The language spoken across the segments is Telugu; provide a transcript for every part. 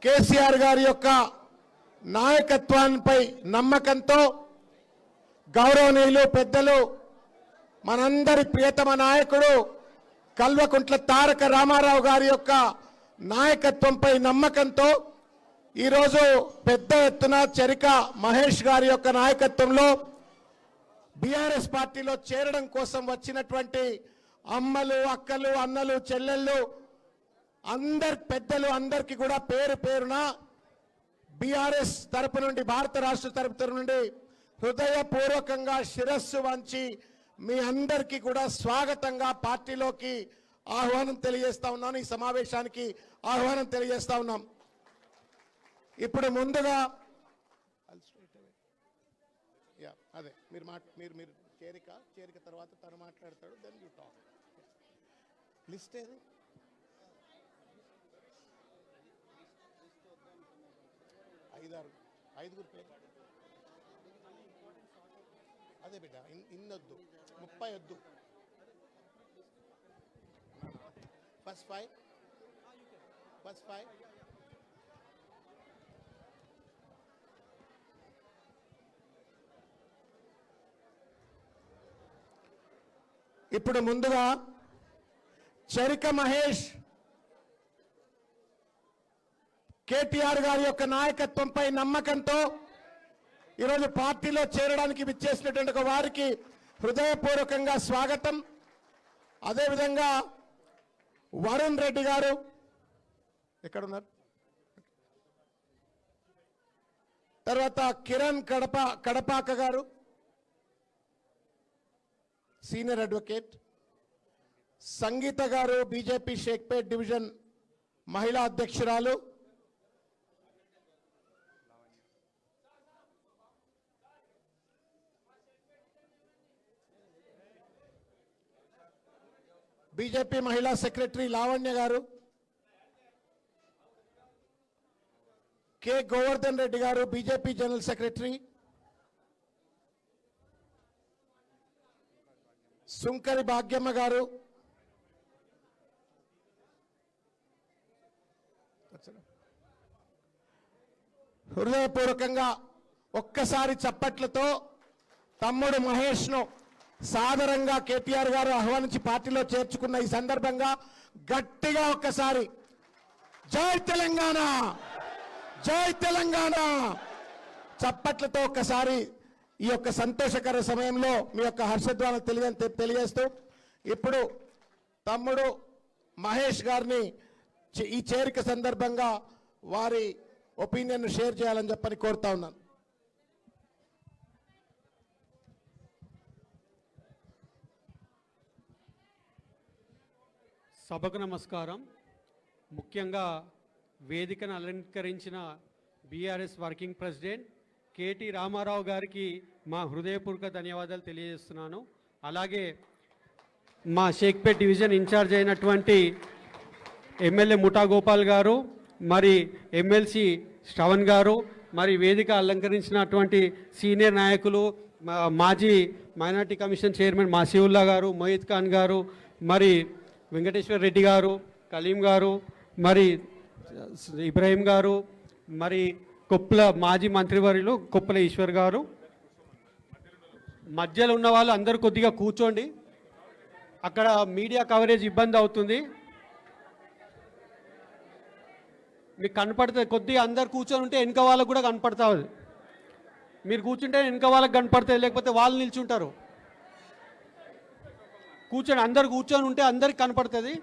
కేసీఆర్ గారి యొక్క నాయకత్వాన్పై నమ్మకంతో గౌరవనీయులు పెద్దలు మనందరి ప్రియతమ నాయకుడు కల్వకుంట్ల తారక రామారావు గారి యొక్క నాయకత్వంపై నమ్మకంతో ఈరోజు పెద్ద ఎత్తున చెరిక మహేష్ గారి యొక్క నాయకత్వంలో బీఆర్ఎస్ పార్టీలో చేరడం కోసం వచ్చినటువంటి అమ్మలు, అక్కలు, అన్నలు, చెల్లెళ్ళు, అందరి పెద్దలు అందరికీ కూడా పేరు పేరున బీఆర్ఎస్ తరపు నుండి, భారత రాష్ట్ర తరపు నుండి హృదయపూర్వకంగా శిరస్సు వంచి మీ అందరికీ కూడా స్వాగతంగా పార్టీలోకి ఆహ్వానం తెలియజేస్తా ఉన్నాను. ఈ సమావేశానికి ఆహ్వానం తెలియజేస్తా ఉన్నాం. ఇప్పుడు ముందుగా అదే మీరు చేరిక తర్వాత తను మాట్లాడతాడు. Then you talk. లిస్ట్ ఏది? ఐదుగురు పేరు అదే బిడ్డ. ఇన్నొద్దు, 30 వద్దు. First five. ఇప్పుడు ముందుగా చెరిక మహేష్ కేటీఆర్ గారి యొక్క నాయకత్వంపై నమ్మకంతో ఈరోజు పార్టీలో చేరడానికి విచ్చేసినటువంటి వారికి హృదయపూర్వకంగా స్వాగతం. అదేవిధంగా వరుణ్ రెడ్డి గారు ఎక్కడున్నారు? తర్వాత కిరణ్ కడపాక గారు, సీనియర్ అడ్వకేట్. సంగీత గారు, బీజేపీ షేక్పేట్ డివిజన్ మహిళా అధ్యక్షురాలు. బీజేపీ మహిళా సెక్రటరీ లావణ్య గారు. కె గోవర్ధన్ రెడ్డి గారు, బీజేపీ జనరల్ సెక్రటరీ. సుంకరి భాగ్యమ్మ గారు. హృదయపూర్వకంగా ఒక్కసారి చప్పట్లతో తమ్ముడు మహేష్ను సాదరంగా కేటీఆర్ గారు ఆహ్వానించి పార్టీలో చేర్చుకున్న ఈ సందర్భంగా గట్టిగా ఒక్కసారి జై తెలంగాణ, జై తెలంగాణ చప్పట్లతో ఒక్కసారి ఈ యొక్క సంతోషకర సమయంలో మీ యొక్క హర్షధ్వానం తెలియజేస్తూ ఇప్పుడు తమ్ముడు మహేష్ గారిని ఈ చేరిక సందర్భంగా వారి ఒపీనియన్ షేర్ చేయాలని చెప్పని కోరుతా ఉన్నాను. సభకు నమస్కారం. ముఖ్యంగా వేదికను అలంకరించిన BRS working president KT Rama Rao గారికి మా హృదయపూర్వక ధన్యవాదాలు తెలియజేస్తున్నాను. అలాగే మా షేక్పేట్ డివిజన్ ఇన్ఛార్జ్ అయినటువంటి ఎమ్మెల్యే ముఠా గోపాల్ గారు, మరి ఎమ్మెల్సీ శ్రవణ్ గారు, మరి వేదిక అలంకరించినటువంటి సీనియర్ నాయకులు, మాజీ మైనార్టీ కమిషన్ చైర్మన్ మాసివుల్లా గారు, మొయిద్ ఖాన్ గారు, మరి వెంకటేశ్వర రెడ్డి గారు, కలీం గారు, మరి ఇబ్రాహీం గారు, మరి కొప్పుల మాజీ మంత్రివర్యులు కొప్పుల ఈశ్వర్ గారు. మధ్యలో ఉన్న వాళ్ళు అందరూ కొద్దిగా కూర్చోండి, అక్కడ మీడియా కవరేజ్ ఇబ్బంది అవుతుంది. మీకు కనపడుతుంది, కొద్దిగా అందరు కూర్చొని ఉంటే వెనక వాళ్ళకు కూడా కనపడుతుంది. మీరు కూర్చుంటే వెనక వాళ్ళకి కనపడుతుంది, లేకపోతే వాళ్ళు నిల్చుంటారు. కూర్చొని అందరు కూర్చొని ఉంటే అందరికి కనపడుతుంది,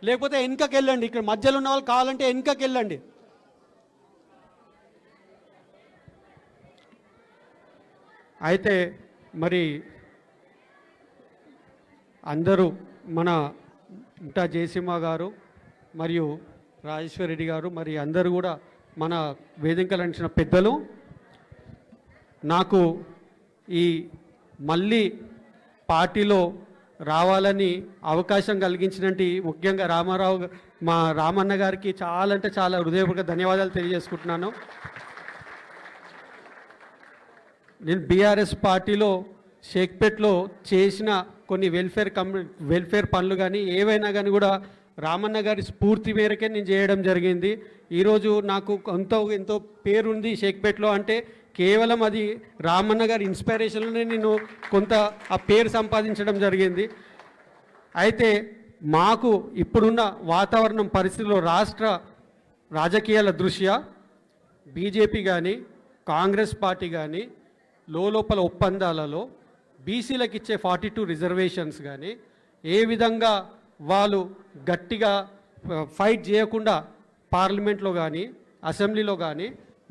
లేకపోతే వెనకకి వెళ్ళండి. ఇక్కడ మధ్యలో ఉన్న వాళ్ళు కావాలంటే వెనకకి వెళ్ళండి. అయితే మరి అందరూ మన ముఠా జయసింహ గారు మరియు రాజేశ్వర్ రెడ్డి గారు, మరి అందరూ కూడా మన వేదికలు అంచిన పెద్దలు, నాకు ఈ మళ్ళీ పార్టీలో రావాలని అవకాశం కలిగించినట్టు ముఖ్యంగా మా రామన్న గారికి చాలా అంటే చాలా హృదయపూర్వక ధన్యవాదాలు తెలియజేసుకుంటున్నాను. నేను బీఆర్ఎస్ పార్టీలో షేక్పేట్లో చేసిన కొన్ని వెల్ఫేర్ పనులు కానీ ఏవైనా కానీ కూడా రామన్న గారి స్ఫూర్తి మేరకే నేను చేయడం జరిగింది. ఈరోజు నాకు ఎంతో పేరుంది షేక్పేట్లో అంటే కేవలం అది రామన్న గారి ఇన్స్పిరేషన్లోనే నేను కొంత ఆ పేరు సంపాదించడం జరిగింది. అయితే మాకు ఇప్పుడున్న వాతావరణం పరిస్థితిలో రాష్ట్ర రాజకీయాల దృష్ట్యా బీజేపీ కానీ కాంగ్రెస్ పార్టీ కానీ లోపల ఒప్పందాలలో బీసీలకు ఇచ్చే 42 రిజర్వేషన్స్ కానీ ఏ విధంగా వాళ్ళు గట్టిగా ఫైట్ చేయకుండా పార్లమెంట్లో కానీ అసెంబ్లీలో కానీ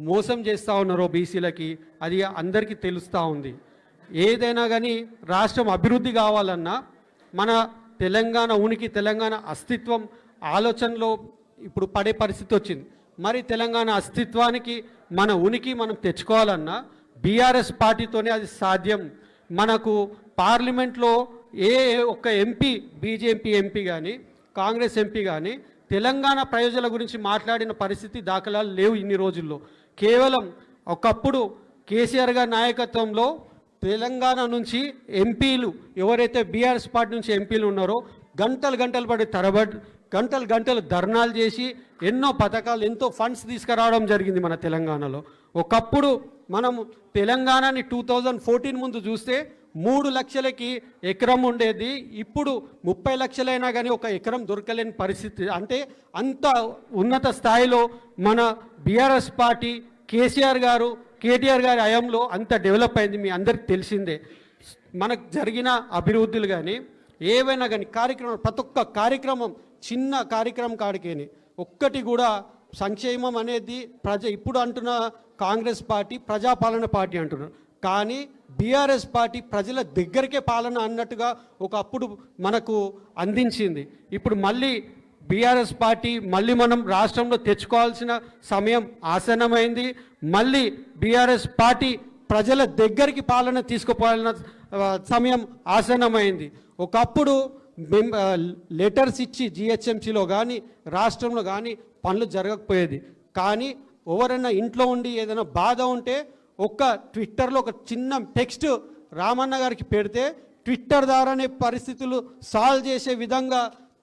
మోసం చేస్తూ ఉన్నారో బీసీలకి అది అందరికీ తెలుస్తూ ఉంది. ఏదైనా కానీ రాష్ట్రం అభివృద్ధి కావాలన్నా మన తెలంగాణ ఉనికి తెలంగాణ అస్తిత్వం ఆలోచనలో ఇప్పుడు పడే పరిస్థితి వచ్చింది. మరి తెలంగాణ అస్తిత్వానికి మన ఉనికి మనం తెచ్చుకోవాలన్నా బీఆర్ఎస్ పార్టీతోనే అది సాధ్యం. మనకు పార్లమెంట్లో ఏ ఒక్క ఎంపీ బీజేపీ ఎంపీ కానీ కాంగ్రెస్ ఎంపీ కానీ తెలంగాణ ప్రయోజనాల గురించి మాట్లాడిన పరిస్థితి దాఖలాలు లేవు ఇన్ని రోజుల్లో. కేవలం ఒకప్పుడు కేసీఆర్ గారి నాయకత్వంలో తెలంగాణ నుంచి ఎంపీలు ఎవరైతే బీఆర్ఎస్ పార్టీ నుంచి ఎంపీలు ఉన్నారో గంటలు పడి గంటలు ధర్నాలు చేసి ఎన్నో పథకాలు ఎంతో ఫండ్స్ తీసుకురావడం జరిగింది మన తెలంగాణలో. ఒకప్పుడు మనం తెలంగాణని 2014 ముందు చూస్తే 3 లక్షలకి ఎకరం ఉండేది. ఇప్పుడు 30 లక్షలైనా కానీ ఒక ఎకరం దొరకలేని పరిస్థితి. అంటే అంత ఉన్నత స్థాయిలో మన బీఆర్ఎస్ పార్టీ కేసీఆర్ గారు కేటీఆర్ గారి హయాంలో అంత డెవలప్ అయింది. మీ అందరికి తెలిసిందే. మనకు జరిగిన అభివృద్ధులు కానీ ఏవైనా కానీ కార్యక్రమం ప్రతి ఒక్క కార్యక్రమం చిన్న కార్యక్రమం కాడికేని ఒక్కటి కూడా సంక్షేమం అనేది ఇప్పుడు అంటున్న కాంగ్రెస్ పార్టీ ప్రజాపాలన పార్టీ అంటున్నారు. కానీ బీఆర్ఎస్ పార్టీ ప్రజల దగ్గరికే పాలన అన్నట్టుగా ఒకప్పుడు మనకు అందించింది. ఇప్పుడు మళ్ళీ బీఆర్ఎస్ పార్టీ మళ్ళీ మనం రాష్ట్రంలో తెచ్చుకోవాల్సిన సమయం ఆసన్నమైంది. మళ్ళీ బీఆర్ఎస్ పార్టీ ప్రజల దగ్గరికి పాలన తీసుకుపోవాలన్న సమయం ఆసన్నమైంది. ఒకప్పుడు లెటర్స్ ఇచ్చి జిహెచ్ఎంసీలో కానీ రాష్ట్రంలో కానీ పనులు జరగకపోయేది. కానీ ఎవరైనా ఇంట్లో ఉండి ఏదైనా బాధ ఉంటే ఒక్క ట్విట్టర్లో ఒక చిన్న టెక్స్ట్ రామన్న గారికి పెడితే ట్విట్టర్ ద్వారానే పరిస్థితులు సాల్వ్ చేసే విధంగా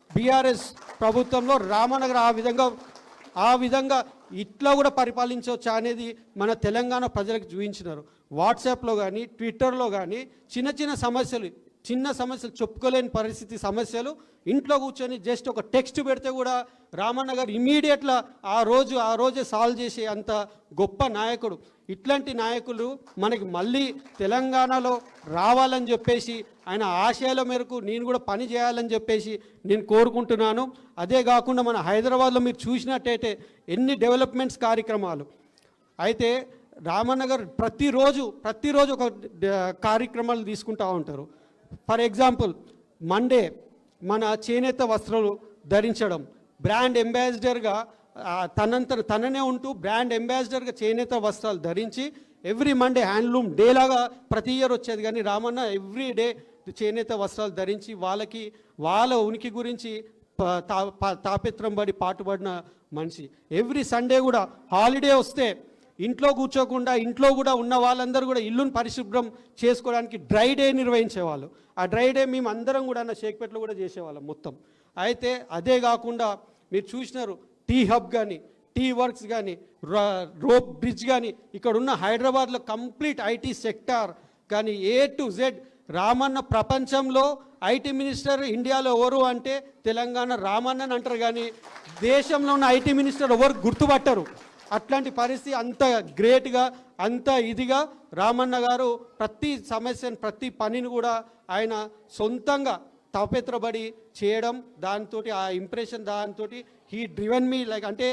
బీఆర్ఎస్ ప్రభుత్వంలో రామన్న గారు ఆ విధంగా ఇట్లా కూడా పరిపాలించవచ్చు అనేది మన తెలంగాణ ప్రజలకు చూపించినారు. వాట్సాప్లో కానీ ట్విట్టర్లో కానీ చిన్న సమస్యలు చెప్పుకోలేని పరిస్థితి సమస్యలు ఇంట్లో కూర్చొని జస్ట్ ఒక టెక్స్ట్ పెడితే కూడా రామన్న గారు ఇమీడియట్గా ఆ రోజే సాల్వ్ చేసే అంత గొప్ప నాయకుడు. ఇట్లాంటి నాయకులు మనకి మళ్ళీ తెలంగాణలో రావాలని చెప్పేసి ఆయన ఆశయాల మేరకు నేను కూడా పని చేయాలని చెప్పేసి నేను కోరుకుంటున్నాను. అదే కాకుండా మన హైదరాబాద్లో మీరు చూసినట్టయితే ఎన్ని డెవలప్మెంట్స్ కార్యక్రమాలు. అయితే రామన్న గారు ప్రతిరోజు ఒక కార్యక్రమాలు తీసుకుంటూ ఉంటారు. ఫర్ ఎగ్జాంపుల్ మండే మన చేనేత వస్త్రాలు ధరించడం, బ్రాండ్ అంబాసిడర్గా తననే ఉంటూ బ్రాండ్ అంబాసిడర్గా చేనేత వస్త్రాలు ధరించి ఎవ్రీ మండే హ్యాండ్లూమ్ డే లాగా ప్రతి ఇయర్ వచ్చేది. కానీ రామన్న ఎవ్రీ డే చేనేత వస్త్రాలు ధరించి వాళ్ళ ఉనికి గురించి తాపత్రం పడి పాటుపడిన మనిషి. ఎవ్రీ సండే కూడా హాలిడే వస్తే ఇంట్లో కూర్చోకుండా ఇంట్లో కూడా ఉన్న వాళ్ళందరూ కూడా ఇల్లును పరిశుభ్రం చేసుకోవడానికి డ్రై డే నిర్వహించేవాళ్ళు. ఆ డ్రై డే మేము అందరం కూడా షేక్పేటలో కూడా చేసేవాళ్ళం మొత్తం. అయితే అదే కాకుండా మీరు చూసినారు టీ హబ్ కానీ టీ వర్క్స్ కానీ రోప్ బ్రిడ్జ్ కానీ ఇక్కడ ఉన్న హైదరాబాద్లో కంప్లీట్ ఐటీ సెక్టార్ కానీ A to Z రామన్న ప్రపంచంలో ఐటీ మినిస్టర్ ఇండియాలో ఎవరు అంటే తెలంగాణ రామన్నని అంటారు. కానీ దేశంలో ఉన్న ఐటీ మినిస్టర్ ఎవరు గుర్తుపట్టరు. అట్లాంటి పరిస్థితి అంత గ్రేట్గా అంత ఇదిగా రామన్న గారు ప్రతి సమస్యను ప్రతి పనిని కూడా ఆయన సొంతంగా తపేత్రబడి చేయడం, దాంతో ఆ ఇంప్రెషన్ దాంతో హీ డ్రివెన్ మీ లైక్ అంటే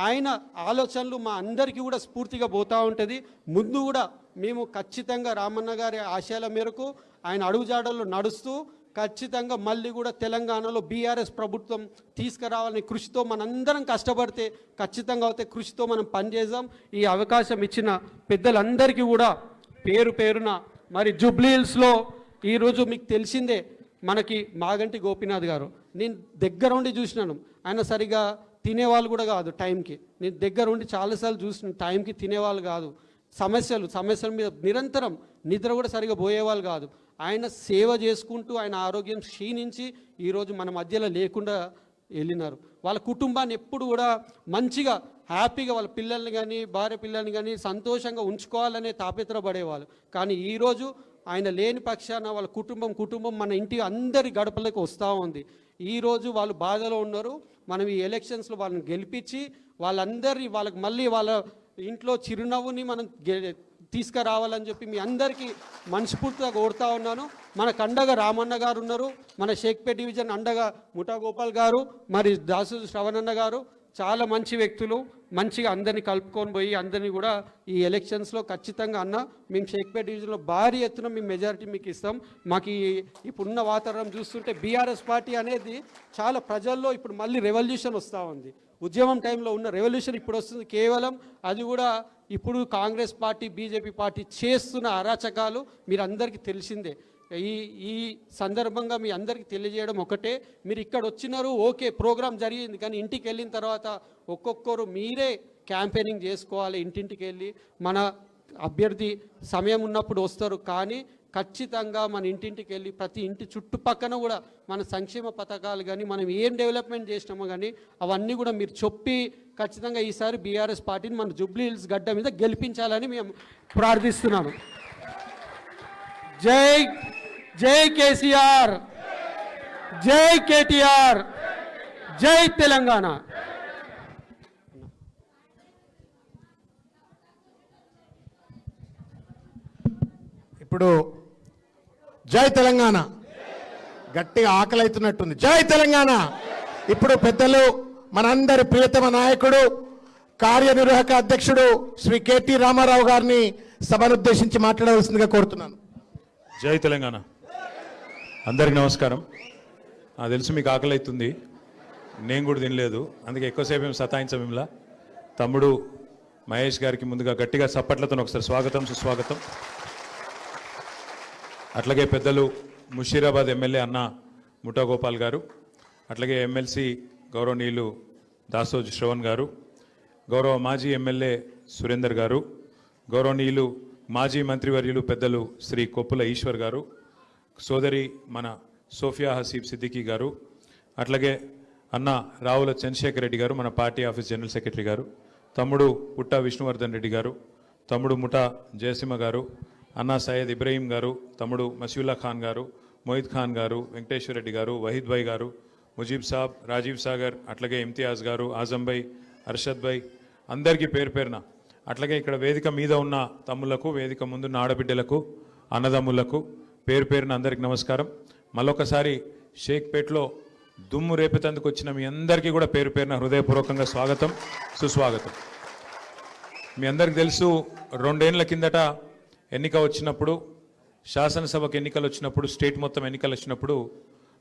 ఆయన ఆలోచనలు మా అందరికీ కూడా స్ఫూర్తిగా పోతూ ఉంటుంది. ముందు కూడా మేము ఖచ్చితంగా రామన్న గారి ఆశయాల మేరకు ఆయన అడుగుజాడల్లో నడుస్తూ ఖచ్చితంగా మళ్ళీ కూడా తెలంగాణలో బీఆర్ఎస్ ప్రభుత్వం తీసుకురావాలని కృషితో మనందరం కష్టపడితే ఖచ్చితంగా అయితే కృషితో మనం పనిచేద్దాం. ఈ అవకాశం ఇచ్చిన పెద్దలందరికీ కూడా పేరున మరి జూబ్లీహిల్స్లో ఈరోజు మీకు తెలిసిందే మనకి మాగంటి గోపీనాథ్ గారు నేను దగ్గర ఉండి చూసినాను. ఆయన సరిగా తినేవాళ్ళు కూడా కాదు టైంకి. నేను దగ్గర ఉండి చాలాసార్లు చూసిన టైంకి తినేవాళ్ళు కాదు. సమస్యల మీద నిరంతరం నిద్ర కూడా సరిగా పోయేవాళ్ళు కాదు. ఆయన సేవ చేసుకుంటూ ఆయన ఆరోగ్యం క్షీణించి ఈరోజు మన మధ్యలో లేకుండా వెళ్ళినారు. వాళ్ళ కుటుంబాన్ని ఎప్పుడు కూడా మంచిగా హ్యాపీగా వాళ్ళ పిల్లల్ని కానీ భార్య పిల్లల్ని కానీ సంతోషంగా ఉంచుకోవాలనే తాపత్రపడేవాళ్ళు. కానీ ఈరోజు ఆయన లేని పక్షాన వాళ్ళ కుటుంబం మన ఇంటి అందరి గడపలకు వస్తూ ఉంది. ఈరోజు వాళ్ళు బాధలో ఉన్నారు. మనం ఈ ఎలక్షన్స్లో వాళ్ళని గెలిపించి వాళ్ళకి మళ్ళీ వాళ్ళ ఇంట్లో చిరునవ్వుని మనం తీసుకురావాలని చెప్పి మీ అందరికీ మనస్ఫూర్తిగా కోరుతా ఉన్నాను. మనకు అండగా రామన్న గారు ఉన్నారు, మన షేక్పేట డివిజన్ అండగా ముఠా గోపాల్ గారు, మరి దాసు శ్రవణన్న గారు చాలా మంచి వ్యక్తులు. మంచిగా అందరినీ కలుపుకొని పోయి అందరినీ కూడా ఈ ఎలక్షన్స్లో ఖచ్చితంగా అన్న మేము షేక్పేట డివిజన్లో భారీ ఎత్తున మేము మెజారిటీ మీకు ఇస్తాం. మాకు ఇప్పుడున్న వాతావరణం చూస్తుంటే బీఆర్ఎస్ పార్టీ అనేది చాలా ప్రజల్లో ఇప్పుడు మళ్ళీ రెవల్యూషన్ వస్తూ ఉంది. ఉద్యమం టైంలో ఉన్న రెవల్యూషన్ ఇప్పుడు వస్తుంది. కేవలం అది కూడా ఇప్పుడు కాంగ్రెస్ పార్టీ బీజేపీ పార్టీ చేస్తున్న అరాచకాలు మీరు అందరికీ తెలిసిందే. ఈ సందర్భంగా మీ అందరికీ తెలియజేయడం ఒకటే, మీరు ఇక్కడ వచ్చినారు ఓకే ప్రోగ్రాం జరిగింది, కానీ ఇంటికి వెళ్ళిన తర్వాత ఒక్కొక్కరు మీరే క్యాంపెయినింగ్ చేసుకోవాలి. ఇంటింటికి వెళ్ళి మన అభ్యర్థి సమయం ఉన్నప్పుడు వస్తారు, కానీ ఖచ్చితంగా మన ఇంటింటికి వెళ్ళి ప్రతి ఇంటి చుట్టుపక్కన కూడా మన సంక్షేమ పథకాలు కానీ మనం ఏం డెవలప్మెంట్ చేసినామో కానీ అవన్నీ కూడా మీరు చెప్పి ఖచ్చితంగా ఈసారి బీఆర్ఎస్ పార్టీని మన జూబ్లీ హిల్స్ గడ్డ మీద గెలిపించాలని మేము ప్రార్థిస్తున్నాను. జై జై కేసీఆర్, జై కేటీఆర్, జై తెలంగాణ. ఇప్పుడు జై తెలంగాణ గట్టిగా ఆకలి అవుతున్నట్టుంది. జై తెలంగాణ. ఇప్పుడు పెద్దలు మనందరి ప్రియతమ నాయకుడు కార్యనిర్వాహక అధ్యక్షుడు శ్రీ కేటీ రామారావు గారిని సభను ఉద్దేశించి మాట్లాడవలసిందిగా కోరుతున్నాను. జై తెలంగాణ. అందరికి నమస్కారం. నాకు తెలుసు మీకు ఆకలి అవుతుంది, నేను కూడా తినలేదు, అందుకే ఎక్కువసేపు ఏం సతాయించమిలా. తమ్ముడు మహేష్ గారికి ముందుగా గట్టిగా చప్పట్లతో ఒకసారి స్వాగతం సుస్వాగతం. అట్లాగే పెద్దలు ముషీరాబాద్ ఎమ్మెల్యే అన్న ముఠా గోపాల్ గారు, అట్లాగే ఎమ్మెల్సీ గౌరవనీయులు దాసోజు శ్రవణ్ గారు, గౌరవ మాజీ ఎమ్మెల్యే సురేందర్ గారు, గౌరవనీయులు మాజీ మంత్రివర్యులు పెద్దలు శ్రీ కొప్పుల ఈశ్వర్ గారు, సోదరి మన సోఫియా హసీబ్ సిద్దికీ గారు, అట్లాగే అన్న రావుల చంద్రశేఖర్ రెడ్డి గారు మన పార్టీ ఆఫీస్ జనరల్ సెక్రటరీ గారు, తమ్ముడు పుట్టా విష్ణువర్ధన్ రెడ్డి గారు, తమ్ముడు ముఠా జయసింహ గారు, అన్నా సయ్యద్ ఇబ్రహీం గారు, తమ్ముడు మసీవుల్లా ఖాన్ గారు, మొయిద్ ఖాన్ గారు, వెంకటేశ్వర రెడ్డి గారు, వహీద్ భాయ్ గారు, ముజీబ్ సాబ్, రాజీవ్ సాగర్, అట్లాగే ఇమ్తియాజ్ గారు, ఆజం భాయ్, అర్షద్ భాయ్, అందరికీ పేరు పేరున, అట్లాగే ఇక్కడ వేదిక మీద ఉన్న తమ్ముళ్లకు, వేదిక ముందున్న ఆడబిడ్డలకు, అన్నదమ్ములకు పేరు పేరున అందరికీ నమస్కారం. మళ్ళొకసారి షేక్పేట్లో దుమ్ము రేపేతందుకు వచ్చిన మీ అందరికీ కూడా పేరు పేరున హృదయపూర్వకంగా స్వాగతం సుస్వాగతం. మీ అందరికీ తెలుసు, 2 ఏళ్ల కిందట ఎన్నిక వచ్చినప్పుడు, శాసనసభకు ఎన్నికలు వచ్చినప్పుడు, స్టేట్ మొత్తం ఎన్నికలు వచ్చినప్పుడు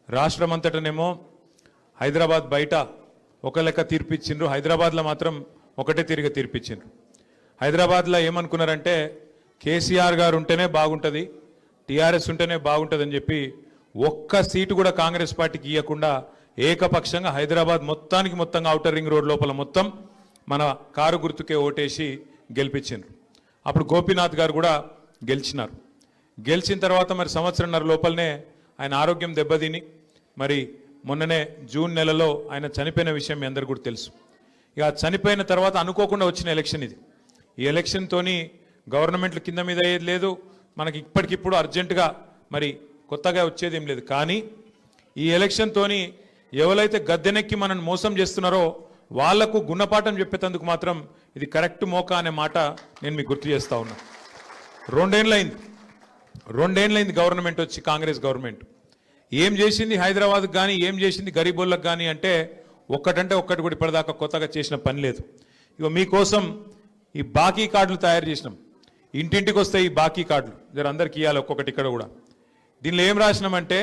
రాష్ట్రమంతటనేమో హైదరాబాద్ బయట ఒక లెక్క తీర్పిచ్చిండ్రు, హైదరాబాద్లో మాత్రం ఒకటే తిరిగి తీర్పిచ్చిండ్రు. హైదరాబాద్లో ఏమనుకున్నారంటే కేసీఆర్ గారు ఉంటేనే బాగుంటుంది, టీఆర్ఎస్ ఉంటేనే బాగుంటుంది అని చెప్పి ఒక్క సీటు కూడా కాంగ్రెస్ పార్టీకి ఇవ్వకుండా ఏకపక్షంగా హైదరాబాద్ మొత్తంగా ఔటర్ రింగ్ రోడ్ లోపల మొత్తం మన కారు గుర్తుకే ఓటేసి గెలిపించిండ్రు. అప్పుడు గోపీనాథ్ గారు కూడా గెలిచినారు. గెలిచిన తర్వాత మరి సంవత్సరంన్నర లోపలనే ఆయన ఆరోగ్యం దెబ్బతిని మరి మొన్ననే జూన్ నెలలో ఆయన చనిపోయిన విషయం మీ అందరికీ కూడా తెలుసు. ఇక చనిపోయిన తర్వాత అనుకోకుండా వచ్చిన ఎలక్షన్ ఇది. ఈ ఎలక్షన్తోని గవర్నమెంట్లు కింద మీద అయ్యేది లేదు, మనకి ఇప్పటికిప్పుడు అర్జెంటుగా మరి కొత్తగా వచ్చేది ఏం లేదు. కానీ ఈ ఎలక్షన్తోని ఎవరైతే గద్దెనెక్కి మనల్ని మోసం చేస్తున్నారో వాళ్లకు గుణపాఠం చెప్పేందుకు మాత్రం ఇది కరెక్ట్ మోకా అనే మాట నేను మీకు గుర్తు చేస్తా ఉన్నా. 2 ఏళ్ళైంది గవర్నమెంట్ వచ్చి, కాంగ్రెస్ గవర్నమెంట్ ఏం చేసింది హైదరాబాద్కి కానీ, ఏం చేసింది గరీబోళ్ళకి కానీ అంటే ఒక్కటంటే ఒక్కటి కూడా ఇప్పటిదాకా కొత్తగా చేసిన పని లేదు. ఇక మీకోసం ఈ బాకీ కార్డులు తయారు చేసినాం. ఇంటింటికి వస్తాయి ఈ బాకీ కార్డులు, జర అందరికి ఇవ్వాలి ఒక్కొక్కటి. ఇక్కడ కూడా దీనిలో ఏం రాసినామంటే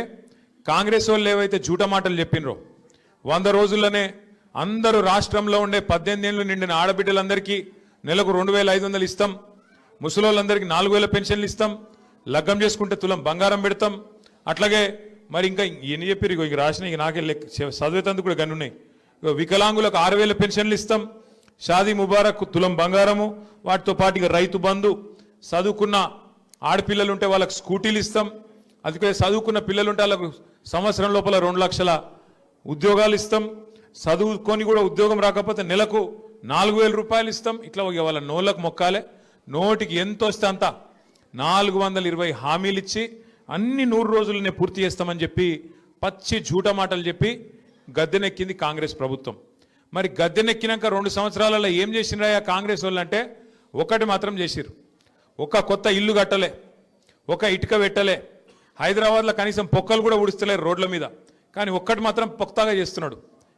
కాంగ్రెస్ వాళ్ళు ఏవైతే జూట మాటలు చెప్పినరో 100 రోజుల్లోనే అందరూ రాష్ట్రంలో ఉండే 18 ఏళ్ళు నిండిన ఆడబిడ్డలందరికీ నెలకు 2500 ఇస్తాం, ముసలోళ్ళందరికీ 4000 పెన్షన్లు ఇస్తాం, లగ్గం చేసుకుంటే తులం బంగారం పెడతాం, అట్లాగే మరి ఇంకా ఎన్ని చెప్పారు ఇక రాసిన ఇక నాకే చదివేతందుకు కూడా గన్నున్నాయి. వికలాంగులకు 6000 పెన్షన్లు ఇస్తాం, షాదీ ముబారక్ తులం బంగారము, వాటితో పాటు ఇక రైతు బంధు, చదువుకున్న ఆడపిల్లలు ఉంటే వాళ్ళకి స్కూటీలు ఇస్తాం, అందుకే చదువుకున్న పిల్లలు ఉంటే వాళ్ళకు సంవత్సరం లోపల 2 లక్షల ఉద్యోగాలు ఇస్తాం, చదువుకొని కూడా ఉద్యోగం రాకపోతే నెలకు 4,000 రూపాయలు ఇస్తాం. ఇట్లా వాళ్ళ నోళ్ళకు మొక్కాలే. నోటికి ఎంత వస్తే అంత 420 హామీలు ఇచ్చి అన్ని 100 రోజులనే పూర్తి చేస్తామని చెప్పి పచ్చి జూట మాటలు చెప్పి గద్దెనెక్కింది కాంగ్రెస్ ప్రభుత్వం. మరి గద్దెనెక్కినాక 2 సంవత్సరాలలో ఏం చేసినారా కాంగ్రెస్ వాళ్ళు అంటే ఒకటి మాత్రం చేసిరు. ఒక కొత్త ఇల్లు కట్టలే, ఒక ఇటుక పెట్టలే, హైదరాబాద్లో కనీసం పొక్కలు కూడా ఉడుస్తలేరు రోడ్ల మీద. కానీ ఒక్కటి మాత్రం పొక్తాగా చేస్తున్నాడు.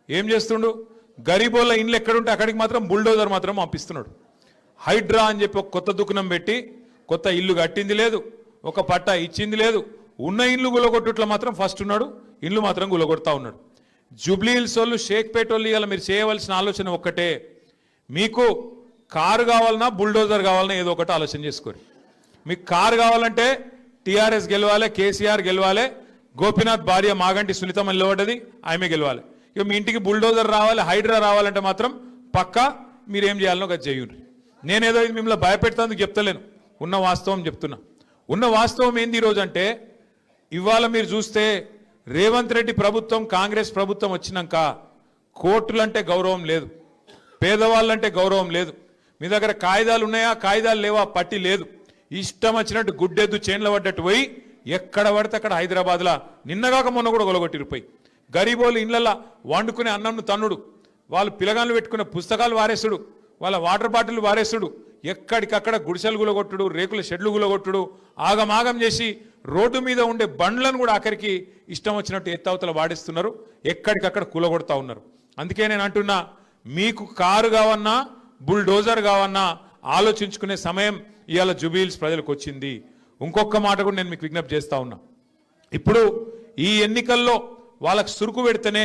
ఏం చేస్తుండు? గరీబోళ్ళ ఇండ్లు ఎక్కడుంటే అక్కడికి మాత్రం బుల్డోజర్ మాత్రం పంపిస్తున్నాడు. హైడ్రా అని చెప్పి ఒక కొత్త దుకాణం పెట్టి కొత్త ఇల్లు కట్టింది లేదు, ఒక పట్టా ఇచ్చింది లేదు. ఉన్న ఇల్లు గులగొట్టుట్లో మాత్రం ఫస్ట్ ఉన్నాడు, ఇల్లు మాత్రం గులగొడతా ఉన్నాడు. జూబ్లీ హిల్స్ వాళ్ళు, షేక్పేట వాళ్ళు ఇలా మీరు చేయవలసిన ఆలోచన ఒక్కటే, మీకు కారు కావాలన్నా బుల్డోజర్ కావాలన్నా ఏదో ఒకటి ఆలోచన చేసుకోరు. మీకు కారు కావాలంటే టీఆర్ఎస్ గెలవాలి, కేసీఆర్ గెలవాలి, గోపీనాథ్ భార్య మాగంటి సునీతమ్మ నిలబడ్డది, ఆమె గెలవాలి. ఇక మీ ఇంటికి బుల్డోజర్ రావాలి, హైడ్రా రావాలంటే మాత్రం పక్కా మీరేం చేయాలనో అది చేయండి. నేనేదో ఇది మిమ్మల్ని భయపెడతానికి చెప్తలేను, ఉన్న వాస్తవం చెప్తున్నా. ఉన్న వాస్తవం ఏంది ఈరోజు అంటే, ఇవాళ మీరు చూస్తే రేవంత్ రెడ్డి ప్రభుత్వం, కాంగ్రెస్ ప్రభుత్వం వచ్చినాక కోర్టులంటే గౌరవం లేదు, పేదవాళ్ళంటే గౌరవం లేదు. మీ దగ్గర కాయిదాలు ఉన్నాయా, కాయిదాలు లేవా, పట్టి లేదు. ఇష్టం వచ్చినట్టు గుడ్డెద్దు చేన్ల పడ్డట్టు పోయి ఎక్కడ పడితే అక్కడ హైదరాబాద్లో నిన్నగాక మొన్న కూడా గొలగొట్టిరిపోయి గరీబోళ్ళు ఇళ్లల్లో వండుకునే అన్నంను తన్నుడు, వాళ్ళు పిలగాళ్ళు పెట్టుకునే పుస్తకాలు వారేసుడు, వాళ్ళ వాటర్ బాటిల్ వారేసుడు, ఎక్కడికక్కడ గుడిసెలు గులగొట్టుడు, రేకుల షెడ్లు గులగొట్టుడు, ఆగమాగం చేసి రోడ్డు మీద ఉండే బండ్లను కూడా ఆఖరికి ఇష్టం వచ్చినట్టు ఎత్తవతల వాడిస్తున్నారు, ఎక్కడికక్కడ కూలగొడతా ఉన్నారు. అందుకే నేను అంటున్నా, మీకు కారు కావన్నా బుల్డోజర్ కావన్నా ఆలోచించుకునే సమయం ఇవాళ జూబ్లీ హిల్స్ ప్రజలకు వచ్చింది. ఇంకొక మాట కూడా నేను మీకు విజ్ఞప్తి చేస్తా ఉన్నా. ఇప్పుడు ఈ ఎన్నికల్లో వాళ్ళకు సురుకు పెడితేనే,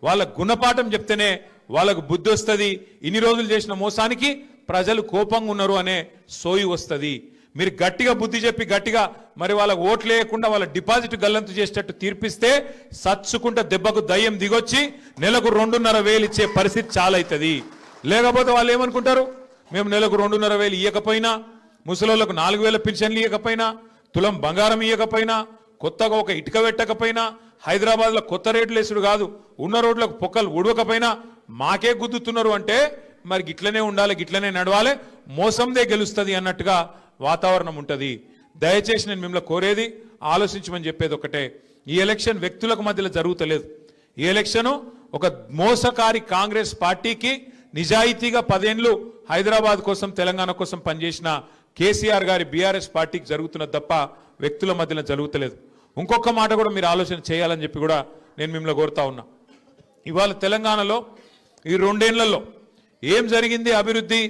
వాళ్ళకు గుణపాఠం చెప్తేనే వాళ్ళకు బుద్ధి వస్తుంది. ఇన్ని రోజులు చేసిన మోసానికి ప్రజలు కోపంగా ఉన్నారు అనే సోయి వస్తుంది. మీరు గట్టిగా బుద్ధి చెప్పి గట్టిగా మరి వాళ్ళకు ఓట్లు వేయకుండా వాళ్ళ డిపాజిట్ గల్లంతు చేసేటట్టు తీర్పిస్తే సచ్చుకుంటే దెబ్బకు దయ్యం దిగొచ్చి నెలకు 2,500 ఇచ్చే పరిస్థితి చాలా అవుతుంది. లేకపోతే వాళ్ళు ఏమనుకుంటారు, మేము నెలకు 2,500 ఇవ్వకపోయినా, ముసలోళ్లకు 4,000 పెన్షన్లు ఇవ్వకపోయినా, తులం బంగారం ఇవ్వకపోయినా, కొత్తగా ఒక ఇటుక పెట్టకపోయినా, హైదరాబాద్లో కొత్త రేట్లు వేసుడు కాదు, ఉన్న రోడ్లకు పొక్కలు ఉడవకపోయినా మాకే గుద్దుతున్నారు అంటే మరి గిట్లనే ఉండాలి, గిట్లనే నడవాలి, మోసందే గెలుస్తుంది అన్నట్టుగా వాతావరణం ఉంటుంది. దయచేసి నేను మిమ్మల్ని కోరేది ఆలోచించమని చెప్పేది ఒకటే, ఈ ఎలక్షన్ వ్యక్తులకు మధ్యలో జరుగుతలేదు. ఈ ఎలక్షను ఒక మోసకారి కాంగ్రెస్ పార్టీకి, నిజాయితీగా 10 ఏళ్ళు హైదరాబాద్ కోసం, తెలంగాణ కోసం పనిచేసిన కేసీఆర్ గారి బీఆర్ఎస్ పార్టీకి జరుగుతున్నది తప్ప వ్యక్తుల మధ్యలో జరుగుతలేదు. ఇంకొక మాట కూడా మీరు ఆలోచన చేయాలని చెప్పి కూడా నేను మిమ్మల్ని కోరుతా ఉన్నా. ఇవాళ తెలంగాణలో ఈ 2 ఏళ్లలో ఏం జరిగింది అభివృద్ధి,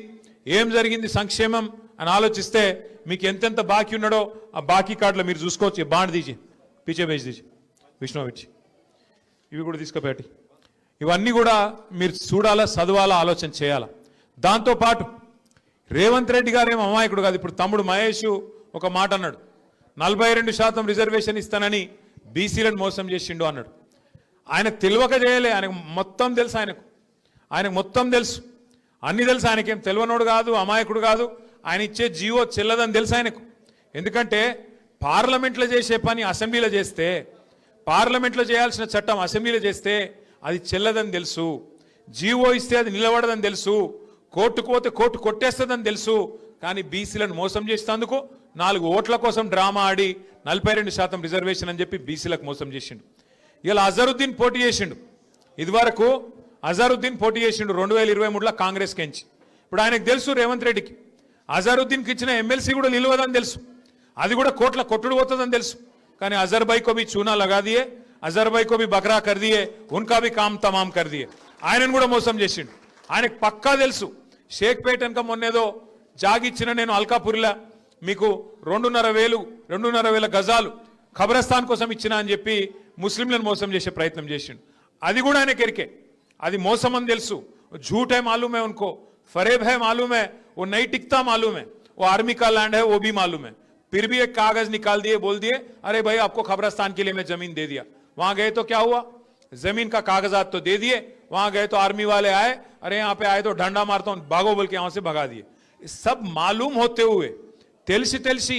ఏం జరిగింది సంక్షేమం అని ఆలోచిస్తే మీకు ఎంతెంత బాకీ ఉన్నాడో ఆ బాకీ కార్డులో మీరు చూసుకోవచ్చు. బాండ్ తీసి పీచే బేసి తీసి విష్ణువిచ్చి ఇవి కూడా తీసుకుపెట్టి ఇవన్నీ కూడా మీరు చూడాలా, చదవాలా, ఆలోచన చేయాలా. దాంతోపాటు రేవంత్ రెడ్డి గారు ఏమో అమాయకుడు కాదు. ఇప్పుడు తమ్ముడు మహేష్ ఒక మాట అన్నాడు, 42% రిజర్వేషన్ ఇస్తానని బీసీలను మోసం చేసిండు అన్నాడు. ఆయనకు తెలియక చేయలే, ఆయనకు మొత్తం తెలుసు, ఆయనకు మొత్తం తెలుసు, అన్ని తెలుసు. ఆయనకేం తెలియనోడు కాదు, అమాయకుడు కాదు. ఆయన ఇచ్చే జీవో చెల్లదని తెలుసు ఆయనకు. ఎందుకంటే పార్లమెంట్లో చేసే పని అసెంబ్లీలో చేస్తే, పార్లమెంట్లో చేయాల్సిన చట్టం అసెంబ్లీలో చేస్తే అది చెల్లదని తెలుసు. జీవో ఇస్తే అది నిలబడదని తెలుసు. కోర్టుకు పోతే కోర్టు కొట్టేస్తుందని తెలుసు. కానీ బీసీలను మోసం చేసేందుకు 4 ఓట్ల కోసం డ్రామా ఆడి 42% రిజర్వేషన్ అని చెప్పి బీసీలకు మోసం చేసిండు. ఇలా అజరుద్దీన్ పోటీ చేసిండు. ఇదివరకు అజరుద్దీన్ పోటీ చేసిండు 2023లో కాంగ్రెస్ కెంచి. ఇప్పుడు ఆయనకు తెలుసు రేవంత్ రెడ్డికి అజరుద్దీన్కి ఇచ్చిన ఎమ్మెల్సీ కూడా నిలవదని తెలుసు, అది కూడా కోట్ల కొట్టుడు పోతుందని తెలుసు. కానీ అజర్ భాయ్ కో భీ చూనా లగా దియే, అజర్ భాయ్ కో భీ బకరా కర్ దియే, ఉన్కా భీ కామ్ తమాం కర్ దియే. ఆయనను కూడా మోసం చేసిండు. ఆయనకు పక్కా తెలుసు, షేక్పేట వెనక మొన్నేదో జాగిచ్చిన నేను అల్కాపురిలా మీకు 2,500 గజాలు ఖబరస్థాన్ కోసం ఇచ్చిన అని చెప్పి ముస్లింలను మోసం చేసే ప్రయత్నం చేసిండు. అది కూడా ఆయనకి ఎరికే, అది మోసం అని తెలుసు. झूठ है मालूम है उनको, फरेब है मालूम है, वो नहीं टिकता मालूम है, वो आर्मी का लैंड है वो भी मालूम है. फिर भी एक कागज निकाल दिए, बोल दिए अरे भाई आपको खबरस्तान के लिए मैं जमीन दे दिया. वहां गए तो क्या हुआ, जमीन का कागजात तो दे दिए, वहां गए तो आर्मी वाले आए, अरे यहाँ पे आए तो डंडा मारता हूं भागो बोल के यहां से भगा दिए. सब मालूम होते हुए తెలిసి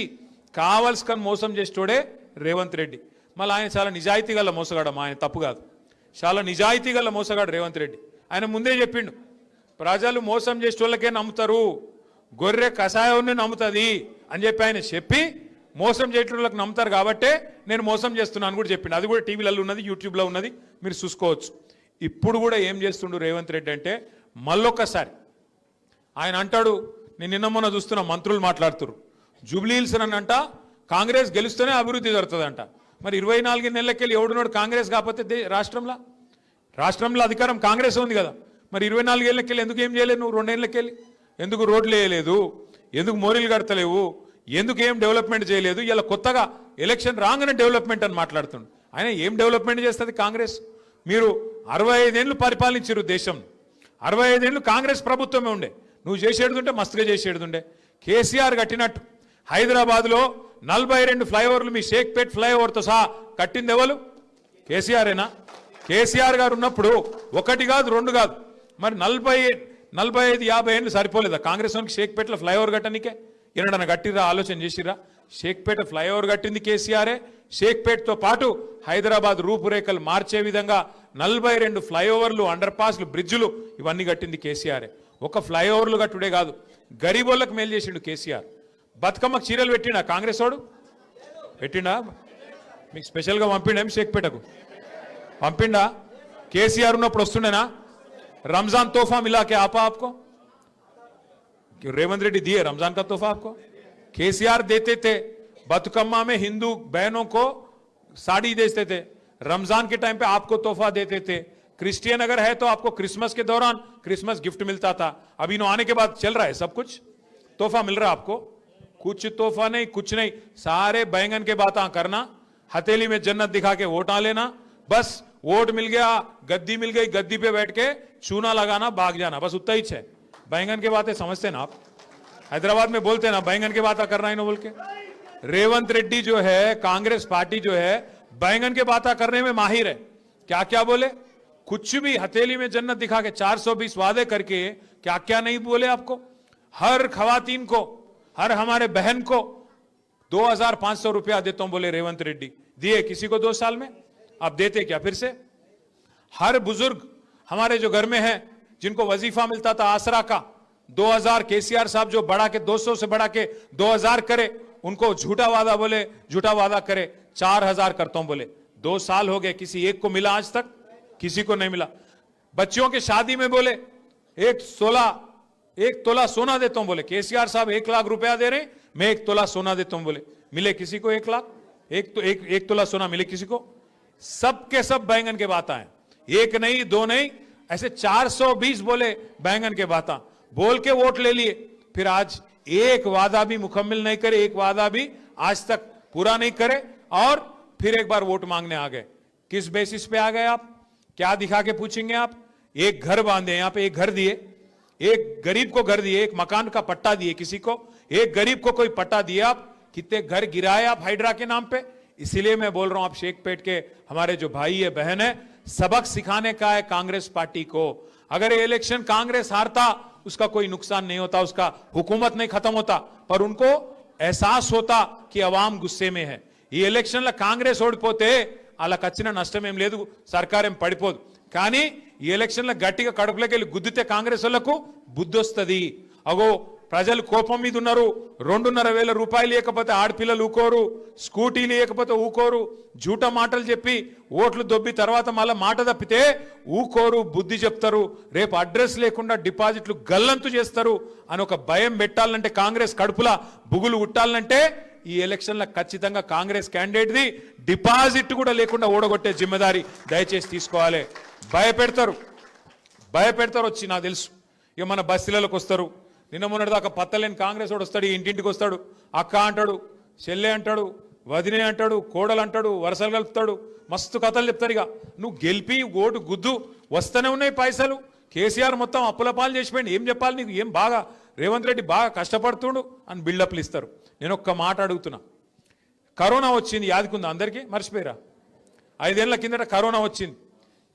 కావాల్సుకొని మోసం చేసేటోడే రేవంత్ రెడ్డి. మళ్ళీ ఆయన చాలా నిజాయితీ గల మోసగాడు, ఆయన తప్పు కాదు. చాలా నిజాయితీ గల మోసగాడు రేవంత్ రెడ్డి. ఆయన ముందే చెప్పిండు, ప్రజలు మోసం చేసే వాళ్ళకే నమ్ముతారు, గొర్రె కషాయాన్ని నమ్ముతుంది అని చెప్పి ఆయన చెప్పి మోసం చేసేటోళ్ళకి నమ్ముతారు కాబట్టే నేను మోసం చేస్తున్నాను కూడా చెప్పిండు. అది కూడా టీవీలలో ఉన్నది, యూట్యూబ్లో ఉన్నది, మీరు చూసుకోవచ్చు. ఇప్పుడు కూడా ఏం చేస్తుండు రేవంత్ రెడ్డి అంటే మళ్ళొక్కసారి ఆయన అంటాడు, నేను నిన్న మొన్న చూస్తున్న మంత్రులు మాట్లాడుతున్నారు, జూబ్లీహిల్స్ అంట కాంగ్రెస్ గెలుస్తూనే అభివృద్ధి జరుగుతుందంట. మరి 24 నెలలకెళ్ళి ఎవడున్నాడు కాంగ్రెస్ కాకపోతే రాష్ట్రంలో అధికారం కాంగ్రెస్ ఉంది కదా, మరి 24 ఏళ్ళకెళ్ళి ఎందుకు ఏం చేయలేదు నువ్వు? 2 ఏళ్ళకెళ్ళి ఎందుకు రోడ్లు వేయలేదు, ఎందుకు మోరీలు కడతలేవు, ఎందుకు ఏం డెవలప్మెంట్ చేయలేదు? ఇలా కొత్తగా ఎలక్షన్ రాగానే డెవలప్మెంట్ అని మాట్లాడుతుండు. ఆయన ఏం డెవలప్మెంట్ చేస్తుంది కాంగ్రెస్? మీరు 65 ఏళ్ళు పరిపాలించారు దేశం, 65 ఏళ్ళు కాంగ్రెస్ ప్రభుత్వమే ఉండే, నువ్వు చేసేడుంటే మస్తుగా చేసేడుండే. కేసీఆర్ కట్టినట్టు హైదరాబాద్లో 42 ఫ్లైఓవర్లు మీ షేక్పేట్ ఫ్లైఓవర్తో సహా కట్టింది ఎవరు? కేసీఆరేనా? కేసీఆర్ గారు ఉన్నప్పుడు 1 కాదు 2 కాదు, మరి 45-50 ఏళ్ళు సరిపోలేదా కాంగ్రెస్ వానికి షేక్పేటలో ఫ్లైఓవర్ కట్టనికే? ఎన్నడన్నా కట్టిరా? ఆలోచన చేసిరా? షేక్పేట ఫ్లైఓవర్ కట్టింది కేసీఆరే. షేక్పేట్తో పాటు హైదరాబాద్ రూపురేఖలు మార్చే విధంగా 42 ఫ్లైఓవర్లు, అండర్ పాస్లు, బ్రిడ్జులు ఇవన్నీ కట్టింది కేసీఆరే. ఒక ఫ్లైఓవర్లు కట్టుడే కాదు, గరీబోళ్ళకు మేలు చేసిండు కేసీఆర్. బతుకమ్మకు చీరలు పెట్టిండా కాంగ్రెస్ వాడు? పెట్టిండా? మీకు స్పెషల్గా పంపిండా షేక్పేటకు? పంపిండా? కేసీఆర్ ఉన్నప్పుడు వస్తుండేనా? रमजान तोहफा मिला के आपको? रेवंत रेड्डी दिए रमजान का तोहफा आपको? केसीआर देते थे, बतुकम्मा में हिंदू बहनों को साड़ी देते थे, रमजान के टाइम पे आपको तोहफा देते थे। क्रिश्चियन अगर है तो आपको क्रिसमस के दौरान क्रिसमस गिफ्ट मिलता था। अभी इन्हों आने के बाद चल रहा है सब कुछ, तोहफा मिल रहा है आपको? कुछ तोहफा नहीं, कुछ नहीं, सारे बैंगन के बातें करना, हथेली में जन्नत दिखा के वोट आ लेना, बस वोट मिल गया, गद्दी मिल गई, गद्दी पे बैठ के चूना लगाना, भाग जाना, बस उतना ही है। बैंगन की बातें समझते ना आप? हैदराबाद में बोलते ना बैंगन की बातें करना ही ना बोल के। रेवंत रेड्डी जो है, कांग्रेस पार्टी जो है, बैंगन के बातें करने में माहिर है। क्या क्या बोले? कुछ भी हथेली में जन्नत दिखा के 420 वादे करके क्या क्या नहीं बोले आपको? हर खवातीन को, हर हमारे बहन को 2500 रुपया देता हूं बोले रेवंत रेड्डी। दिए किसी को 2 साल में? आप देते क्या फिर से? हर बुजुर्ग हमारे जो घर में है, जिनको वजीफा मिलता था आसरा का 2000, केसीआर साहब जो बढ़ा के 200 से बढ़ा के 2000 करे, उनको झूठा वादा बोले, झूठा वादा करे 4000 करता हूं बोले। 2 साल हो गए, किसी एक को मिला आज तक? किसी को नहीं मिला। बच्चियों के शादी में बोले 1 तोला सोना देता हूं बोले, केसीआर साहब 1 लाख रुपया दे रहे, मैं 1 तोला सोना देता हूं बोले। मिले किसी को 1 लाख? एक तोला सोना मिले किसी को? सबके सब बैंगन के बात आए, 1 नहीं 2 नहीं, ऐसे 420 बोले बैंगन के बात बोल के वोट ले लिए। फिर आज एक वादा भी मुकम्मल नहीं करे, एक वादा भी आज तक पूरा नहीं करे, और फिर एक बार वोट मांगने आ गए। किस बेसिस पे आ गए आप? क्या दिखा के पूछेंगे आप? एक घर बांधे, यहां पे एक घर दिए, एक गरीब को घर दिए, एक मकान का पट्टा दिए किसी को, एक गरीब को कोई पट्टा दिए आप? कितने घर गिराए आप हाइड्रा के नाम पे? इसीलिए मैं बोल रहा हूं, आप शेखपेट के हमारे जो भाई है, बहन है, सबक सिखाने का है कांग्रेस पार्टी को। अगर ये इलेक्शन कांग्रेस हारता, उसका कोई नुकसान नहीं होता, उसका हुकूमत नहीं खत्म होता, पर उनको एहसास होता कि अवाम गुस्से में है। ఈ ఎలక్షన్ల కాంగ్రెస్ ఓడిపోతే వాళ్ళకి వచ్చిన నష్టం ఏం లేదు, సర్కార్ ఏం పడిపోదు. కానీ ఈ ఎలక్షన్ల గట్టిగా కడుపులోకి వెళ్ళి గుద్దితే కాంగ్రెస్ వాళ్లకు బుద్ధి వస్తుంది. అగో ప్రజలు కోపం మీద ఉన్నారు, 2,500 రూపాయలు లేకపోతే ఆడపిల్లలు ఊకోరు, స్కూటీ లేకపోతే ఊకోరు, జూట మాటలు చెప్పి ఓట్లు దొబ్బి తర్వాత మళ్ళీ మాట తప్పితే ఊకోరు, బుద్ధి చెప్తారు, రేపు అడ్రస్ లేకుండా డిపాజిట్లు గల్లంతు చేస్తారు అని ఒక భయం పెట్టాలంటే, కాంగ్రెస్ కడుపులా బుగులు ఉట్టాలంటే ఈ ఎలక్షన్ల ఖచ్చితంగా కాంగ్రెస్ క్యాండిడేట్ ది డిపాజిట్ కూడా లేకుండా ఓడగొట్టే జిమ్మదారి దయచేసి తీసుకోవాలి. భయపెడతారు వచ్చి, నాకు తెలుసు. ఇక మన బస్తీలకు వస్తారు, నిన్న మొన్నటి దాకా పత్తలేని కాంగ్రెస్ వాడు వస్తాడు, ఇంటింటికి వస్తాడు, అక్క అంటాడు, చెల్లె అంటాడు, వదినే అంటాడు, కోడలు అంటాడు, వరసలు కలుపుతాడు, మస్తు కథలు చెప్తారు. ఇక నువ్వు గెలిపి ఓటు గుద్దు, వస్తూనే ఉన్నాయి పైసలు. కేసీఆర్ మొత్తం అప్పుల పాలు చేసిపోయింది, ఏం చెప్పాలి నీకు? ఏం బాగా రేవంత్ రెడ్డి బాగా కష్టపడుతుండు అని బిల్డప్లు ఇస్తారు. నేను ఒక్క మాట అడుగుతున్నా, కరోనా వచ్చింది, యాదికుందా అందరికీ? మర్చిపోయారా? 5 ఏళ్ల కిందట కరోనా వచ్చింది.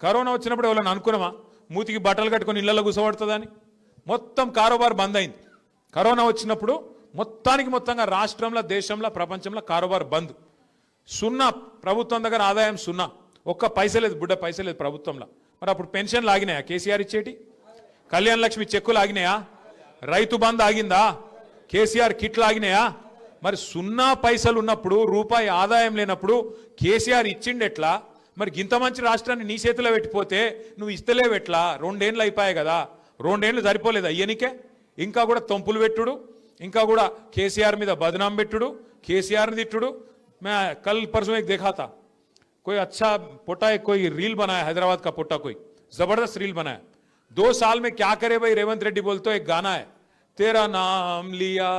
కరోనా వచ్చినప్పుడు ఎవరైనా అనుకున్నామా మూతికి బట్టలు కట్టుకొని ఇళ్లలో కూసబడుతుందని? మొత్తం కారోబార్ బంద్ అయింది. కరోనా వచ్చినప్పుడు మొత్తంగా రాష్ట్రంలో, దేశంలో, ప్రపంచంలో కారోబార్ బంద్. సున్నా, ప్రభుత్వం దగ్గర ఆదాయం సున్నా. ఒక్క పైస లేదు, బుడ్డ పైస లేదు ప్రభుత్వంలో. మరి అప్పుడు పెన్షన్లు ఆగినాయా కేసీఆర్ ఇచ్చేటి? కళ్యాణ లక్ష్మి చెక్కులు ఆగినాయా? రైతు బంధు ఆగిందా? కేసీఆర్ కిట్లు ఆగినాయా? మరి 0 పైసలు ఉన్నప్పుడు, రూపాయి ఆదాయం లేనప్పుడు కేసీఆర్ ఇచ్చిండెట్లా? మరి గింత మంచి రాష్ట్రాన్ని నీ చేతిలో పెట్టిపోతే నువ్వు ఇస్తలేవెట్లా? 2 ఏళ్ళు అయిపోయాయి కదా, 2 ఏళ్ళు సరిపోలేదు అయ్యనికే? ఇంకా కూడా తొంపులు పెట్టుడు, ఇంకా కూడా కేసీఆర్ మీద బదనాం పెట్టుడు, కేసీఆర్ని తిట్టుడు. मैं कल परसों एक देखा था, कोई अच्छा पोटा एक कोई रील बनाया, हैदराबाद का पोटा कोई जबरदस्त रील बनाया. 2 साल में क्या करे भाई रेवंत रेड्डी बोलते एक गाना है, तेरा नाम लिया,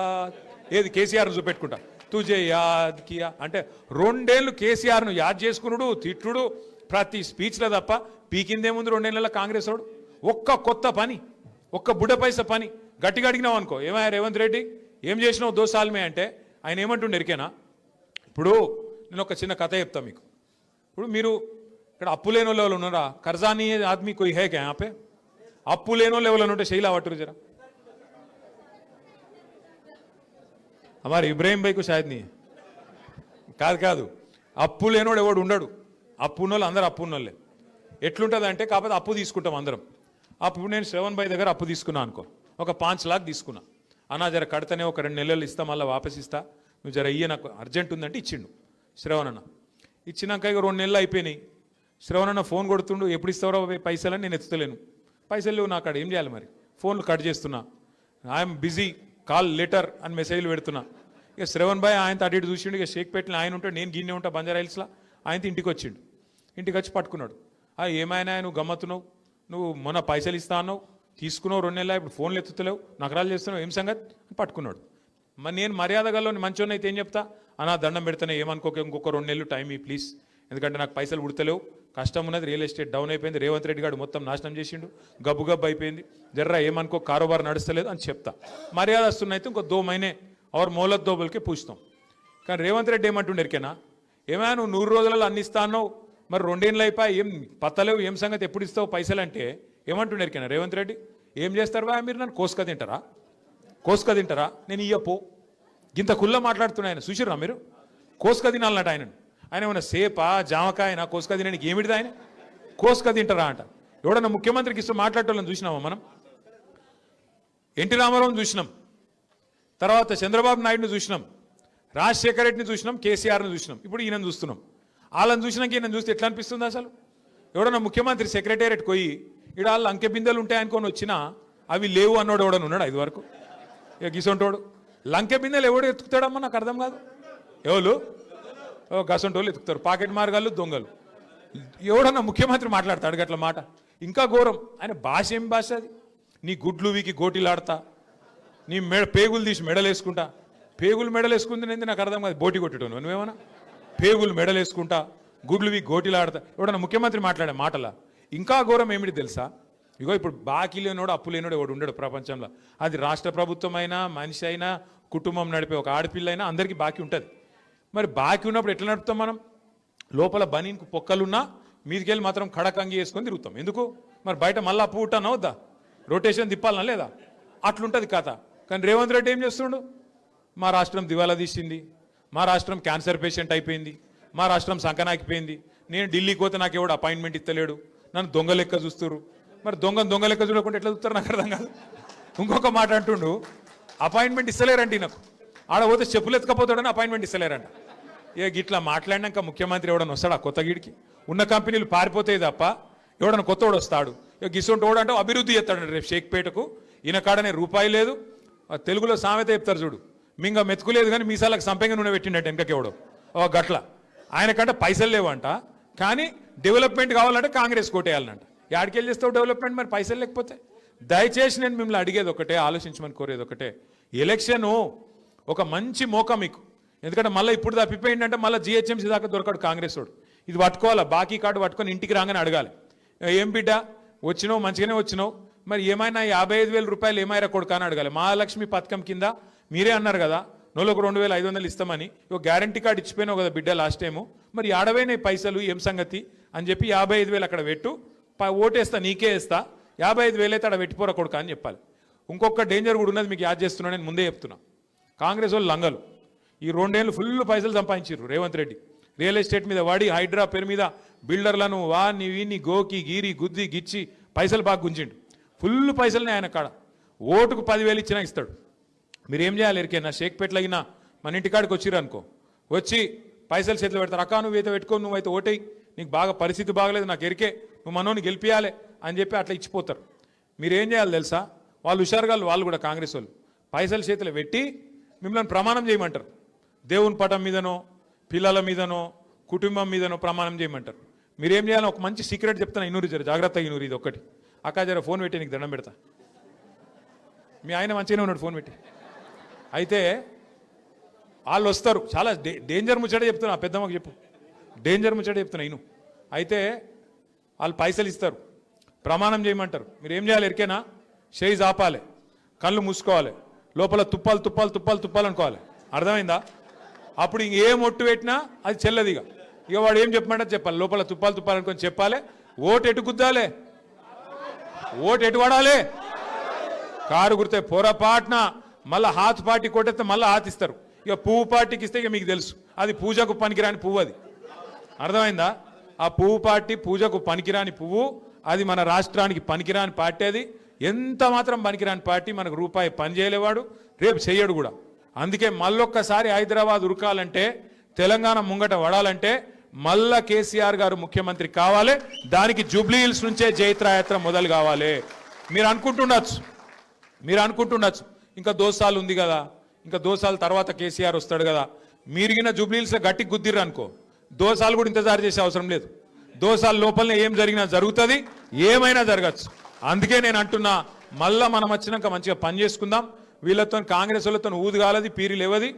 ఏది కేసీఆర్ చూపెట్టుకుంటా, తుజే యాద్ కియా అంటే 2 ఏళ్ళు కేసీఆర్ను యాద్ చేసుకున్నాడు, తిట్టుడు ప్రతి స్పీచ్లో తప్ప పీకిందేముంది 2 ఏళ్ళ కాంగ్రెస్ వాడు? ఒక్క కొత్త పని, ఒక్క బుడ్డ పైస పని గట్టిగా అడిగినావు అనుకో, ఏమయ్యా రేవంత్ రెడ్డి ఏం చేసినావు 2 साल में అంటే ఆయన ఏమంటుండే ఎరికేనా? ఇప్పుడు నేను ఒక చిన్న కథ చెప్తా మీకు. ఇప్పుడు మీరు ఇక్కడ అప్పు లేని వాళ్ళు ఉన్నారా? కర్జానీ ఆద్మీ కోయి హే క్యా यहाँ पे? అప్పు లేని వాళ్ళు ఎవరైనా ఉంటే శైలా పట్టురు జరా. हमारे इब्राहिम भाई को शायद नहीं కాదు కాదు, అప్పు లేనోడు ఎవడు ఉండడు. అప్పు ఉన్నోళ్ళు అందరూ అప్పు ఉన్నోళ్ళే. ఎట్లుంటుంది అంటే కాకపోతే అప్పు తీసుకుంటాం అందరం. అప్పుడు నేను శ్రవణ్ భాయ్ దగ్గర అప్పు తీసుకున్నా అనుకో, ఒక 5 लाख తీసుకున్నా. అన్నా జర కడతనే ఒక 2 నెలలు ఇస్తా, మళ్ళీ వాపస్ ఇస్తా, నువ్వు జర ఇయ్య నాకు అర్జెంట్ ఉందంటే ఇచ్చిండు శ్రవణ్ అన్న. ఇచ్చినాక ఇక 2 నెలలు అయిపోయినాయి. శ్రవణ్ అన్న ఫోన్ కొడుతుండు, ఎప్పుడు ఇస్తావో పైసలని నేను ఎత్తుతలేను, పైసలు లేవు నాకు, ఏం చేయాలి మరి? ఫోన్లు కట్ చేస్తున్నా, ఐఎమ్ బిజీ కాల్ లెటర్ అని మెసేజ్లు పెడుతున్నా. ఇక శ్రవణ్ భాయ్ ఆయనతో అటు ఇటు చూసిండు, ఇక షేక్ పెట్టిన ఆయన ఉంటాడు, నేను గిన్నె ఉంటా బంజారా హిల్స్లో, ఆయనతో ఇంటికి వచ్చిండు. ఇంటికి వచ్చి పట్టుకున్నాడు. ఏమైనా నువ్వు గమ్మత్తున్నావు, నువ్వు మొన్న పైసలు ఇస్తా అన్నావు, తీసుకున్నావు 2 నెలలు, ఇప్పుడు ఫోన్లు ఎత్తుతలేవు, నకరాలు చేస్తున్నావు, ఏం సంగతి పట్టుకున్నాడు. మరి నేను మర్యాద గల్లోని మంచోని అయితే ఏం చెప్తా, అన్నా దండం పెడతానే, ఏమనుకోక ఇంకొక 2 నెలలు టైం ఈ ప్లీజ్, ఎందుకంటే నాకు పైసలు ఉడతలేవు, కష్టం ఉన్నది, రియల్ ఎస్టేట్ డౌన్ అయిపోయింది, రేవంత్ రెడ్డి గారు మొత్తం నాశనం చేసిండు, గబ్బు గబ్బు అయిపోయింది, జర్రా ఏమనుకో కారోబార్ నడుస్తలేదు అని చెప్తా. మర్యాద వస్తున్నైతే ఇంకో 2 మहीने और मोहलत दो बोल के पूछతాం. కానీ రేవంత్ రెడ్డి ఏమంటుండే ఎరికేనా, ఏమైనా నువ్వు 100 రోజులలో అన్ని ఇస్తా అన్నావు, మరి 2 ఏళ్ళు అయిపోయి ఏం పత్తలేవు, ఏం సంగతి, ఎప్పుడు ఇస్తావు పైసలు అంటే ఏమంటుండే ఎరికేనా రేవంత్ రెడ్డి? ఏం చేస్తారు బా మీరు, నన్ను కోసుక తింటారా, కోసుక తింటారా, నేను ఇయ్యపో, ఇంత కుల్ల మాట్లాడుతున్నా ఆయన, చూసిర్రా మీరు? కోసుక తినాలన్నట్టు ఆయన ఏమన్నా సేపా జామకాయన కోసుక తినడానికి ఏమిటిది, ఆయన కోసుక తింటారా అంట. ఎవడన్నా ముఖ్యమంత్రికి ఇష్టం మాట్లాడటం చూసినామా మనం? ఎన్టీ రామారావుని చూసినాం, తర్వాత చంద్రబాబు నాయుడుని చూసినాం, రాజశేఖర రెడ్డిని చూసినాం, కేసీఆర్ని చూసినాం, ఇప్పుడు ఈయనను చూస్తున్నాం. వాళ్ళని చూసినాక ఈయన చూస్తే ఎట్లా అనిపిస్తుంది అసలు? ఎవడన్నా ముఖ్యమంత్రి సెక్రటేరియట్ పోయి ఇక్కడ వాళ్ళు అంకె బిందెలు ఉంటాయనుకొని వచ్చినా అవి లేవు అన్నోడు ఎవడన్నా ఉన్నాడు 5 వరకు? ఇక గిసొంటోడు లంకె బిందెలు ఎవడు ఎత్తుకుతాడమ్మా, నాకు అర్థం కాదు. ఎవరు గసంటోళ్ళు ఎత్తుకుతారు, పాకెట్ మార్గాలు, దొంగలు. ఎవడన్నా ముఖ్యమంత్రి మాట్లాడతాడు అట్లా మాట? ఇంకా ఘోరం, ఆయన భాష ఏం భాష అది? నీ గుడ్లు వీకి గోటీలాడతా, నీ పేగులు తీసి మెడలేసుకుంటా, పేగులు మెడలేసుకుంది నేను నాకు అర్థం కాదు, బోటి కొట్టేటోను నువ్వేమన్నా? పేగులు మెడలేసుకుంటా, గుడ్లు వీకి గోటీలాడతా, ఎవడన్నా ముఖ్యమంత్రి మాట్లాడే మాటలా? ఇంకా ఘోరం ఏమిటి తెలుసా? ఇగో ఇప్పుడు బాకీ లేనోడు అప్పు లేనోడు ఎవడు ఉండడు ప్రపంచంలో. అది రాష్ట్ర ప్రభుత్వం అయినా, మనిషి అయినా, కుటుంబం నడిపే ఒక ఆడపిల్ల అయినా అందరికీ బాకీ ఉంటుంది. మరి బాకీ ఉన్నప్పుడు ఎట్లా నడుపుతాం మనం? లోపల బనీన్కు పొక్కలున్నా మీదికెళ్ళి మాత్రం కడకంగి వేసుకొని తిరుగుతాం. ఎందుకు మరి? బయట మళ్ళీ అప్పు ఉంటానా వద్దా? రొటేషన్ తిప్పాలనా లేదా? అట్లుంటుంది కథ. కానీ రేవంత్ రెడ్డి ఏం చేస్తుండు? మా రాష్ట్రం దివాలా తీసింది, మా రాష్ట్రం క్యాన్సర్ పేషెంట్ అయిపోయింది, మా రాష్ట్రం సంకనాకిపోయింది, నేను ఢిల్లీకి పోతే నాకు ఎవడు అపాయింట్మెంట్ ఇస్తలేడు, నన్ను దొంగ లెక్క చూస్తున్నారు. మరి దొంగ లెక్క చూడకుండా ఎట్లా చూస్తారు నాకు అర్థం కాదు. ఇంకొక మాట అంటుండు, అపాయింట్మెంట్ ఇస్తలేరండి నాకు, ఆడ పోతే చెప్పులు ఎత్తుకపోతాడని అపాయింట్మెంట్ ఇస్తలేరంట. ఇక ఇట్లా మాట్లాడినాక ముఖ్యమంత్రి ఎవడన్నా వస్తాడా కొత్త గీడికి? ఉన్న కంపెనీలు పారిపోతాయి తప్ప ఎవడన్నా కొత్తవాడు వస్తాడు? ఇక గిసొంటి వాడు అంటే అభివృద్ధి చేస్తాడు. రేపు షేక్పేటకు ఈయన కాడనే రూపాయి లేదు. తెలుగులో సామెత చెప్తారు చూడు, మింగ మెతుకులేదు కానీ మీసాలకు సంపెంగ నూనె పెట్టిండట వెనకకెవడో ఓ గట్ల. ఆయనకంటే పైసలు లేవంట, కానీ డెవలప్మెంట్ కావాలంటే కాంగ్రెస్ కోటేయాలంట. యాడికెళ్ళి చేస్తావు డెవలప్మెంట్ మరి పైసలు లేకపోతే? దయచేసి నేను మిమ్మల్ని అడిగేది ఒకటే, ఆలోచించమని కోరేది ఒకటే, ఎలక్షను ఒక మంచి మోకా మీకు. ఎందుకంటే మళ్ళీ ఇప్పుడు తప్పిపోయిందంటే మళ్ళీ జిహెచ్ఎంసీ దాకా దొరకడు కాంగ్రెస్ వాడు. ఇది పట్టుకోవాలా, బాకీ కార్డు పట్టుకొని ఇంటికి రాగానే అడగాలి, ఏం బిడ్డ వచ్చినావు, మంచిగానే వచ్చినావు, మరి ఏమైనా 55,000 రూపాయలు ఏమైనా కొడుకా అని అడగాలి. మహాలక్ష్మి పథకం కింద మీరే అన్నారు కదా నెలకు 2,500 ఇస్తామని, ఒక గ్యారంటీ కార్డు ఇచ్చిపోయినావు కదా బిడ్డ లాస్ట్ టైము, మరి ఆడవైనా పైసలు ఏం సంగతి అని చెప్పి 55,000 అక్కడ పెట్టు, ఓటేస్తా నీకే వేస్తా, 55,000 అయితే అక్కడ పెట్టిపోరా కొడుకా అని చెప్పాలి. ఇంకొక డేంజర్ కూడా ఉన్నది, మీకు యాద్ చేస్తున్నా, నేను ముందే చెప్తున్నా. కాంగ్రెస్ వాళ్ళు లంగలు ఈ 2 ఏళ్ళు ఫుల్ పైసలు సంపాదించారు రేవంత్ రెడ్డి. రియల్ ఎస్టేట్ మీద వాడి, హైడ్రా పేరు మీద బిల్డర్లను వాన్ని వీన్ని గోకి గీరి గుద్ది గిచ్చి పైసలు బాగా గుంజిండు. ఫుల్ పైసలని ఆయన కాడ ఓటుకు 10,000 ఇచ్చినా ఇస్తాడు. మీరు ఏం చేయాలి ఎరికైనా షేక్పేటలో అయినా మన ఇంటికాడికి వచ్చిర్రు అనుకో, వచ్చి పైసలు చేతిలో పెడతారు. అక్క నువ్వైతే పెట్టుకో, నువ్వైతే ఓటేయి, నీకు బాగా పరిస్థితి బాగలేదు, నాకు ఎరికే, నువ్వు మనోని గెలిపియాలి అని చెప్పి అట్లా ఇచ్చిపోతారు. మీరు ఏం చేయాలి తెలుసా, వాళ్ళు హుషారుగా వాళ్ళు కూడా కాంగ్రెస్ వాళ్ళు పైసలు చేతిలో పెట్టి మిమ్మల్ని ప్రమాణం చేయమంటారు. దేవుని పటం మీదనో పిల్లల మీదనో కుటుంబం మీదనో ప్రమాణం చేయమంటారు. మీరేం చేయాలి, ఒక మంచి సీక్రెట్ చెప్తాను, ఇనూరి జర జాగ్రత్తగా ఇనూరి. ఇది ఒక్కటి, అక్క జర ఫోన్ పెట్టి నీకు దండం పెడతా. మీ ఆయన మంచిగానే ఉన్నాడు ఫోన్ పెట్టి. అయితే వాళ్ళు వస్తారు, చాలా డేంజర్ ముచ్చట చెప్తున్నా, పెద్దమ్మకి చెప్పు, డేంజర్ ముచ్చట చెప్తున్నా ఇను. అయితే వాళ్ళు పైసలు ఇస్తారు, ప్రమాణం చేయమంటారు. మీరు ఏం చేయాలి ఎరికేనా, చేయి ఆపాలి, కళ్ళు మూసుకోవాలి, లోపల తుప్పాలు తుప్పాలు తుప్పాలు తుప్పాలు అనుకోవాలి. అర్థమైందా? అప్పుడు ఇంకేం ఒట్టు పెట్టినా అది చెల్లదిగా. ఇక వాడు ఏం చెప్పమంటే చెప్పాలి, లోపల తుప్పాలు తుప్పాలు అనుకొని చెప్పాలి. ఓటు ఎటు గుద్దాలి, ఓటు ఎటు పడాలి, కారు గుర్తే పొరపాటున మళ్ళీ హాత్ పార్టీ కొట్టేస్తే మళ్ళీ హాత్ ఇస్తారు. ఇక పువ్వు పార్టీకి ఇస్తే ఇక మీకు తెలుసు, అది పూజకు పనికిరాని పువ్వు. అది అర్థమైందా? ఆ పువ్వు పార్టీ పూజకు పనికిరాని పువ్వు, అది మన రాష్ట్రానికి పనికిరాని పార్టీ. అది ఎంత మాత్రం పనికిరాని పార్టీ, మనకు రూపాయి పని చేయలేవాడు, రేపు చెయ్యడు కూడా. అందుకే మళ్ళొక్కసారి హైదరాబాద్ ఉరకాలంటే, తెలంగాణ ముంగట వడాలంటే మళ్ళా కేసీఆర్ గారు ముఖ్యమంత్రి కావాలి. దానికి జూబ్లీ హిల్స్ నుంచే జైత్రయాత్ర మొదలు కావాలి. మీరు అనుకుంటుండొచ్చు ఇంకా దోసాలు ఉంది కదా, ఇంకా దోసాల తర్వాత కేసీఆర్ వస్తాడు కదా. మీరిగిన జూబ్లీ హిల్స్లో గట్టికి గుద్దిర్రు అనుకో, దోసాలు కూడా ఇంతజారు చేసే అవసరం లేదు. దోసాల లోపలనే ఏం జరిగినా జరుగుతుంది, ఏమైనా జరగచ్చు. అందుకే నేను అంటున్నా, మళ్ళా మనం వచ్చినాక మంచిగా పని చేసుకుందాం. వీళ్ళతో కాంగ్రెస్ వాళ్ళతో ఊదు కాలది, పీరి లేవది,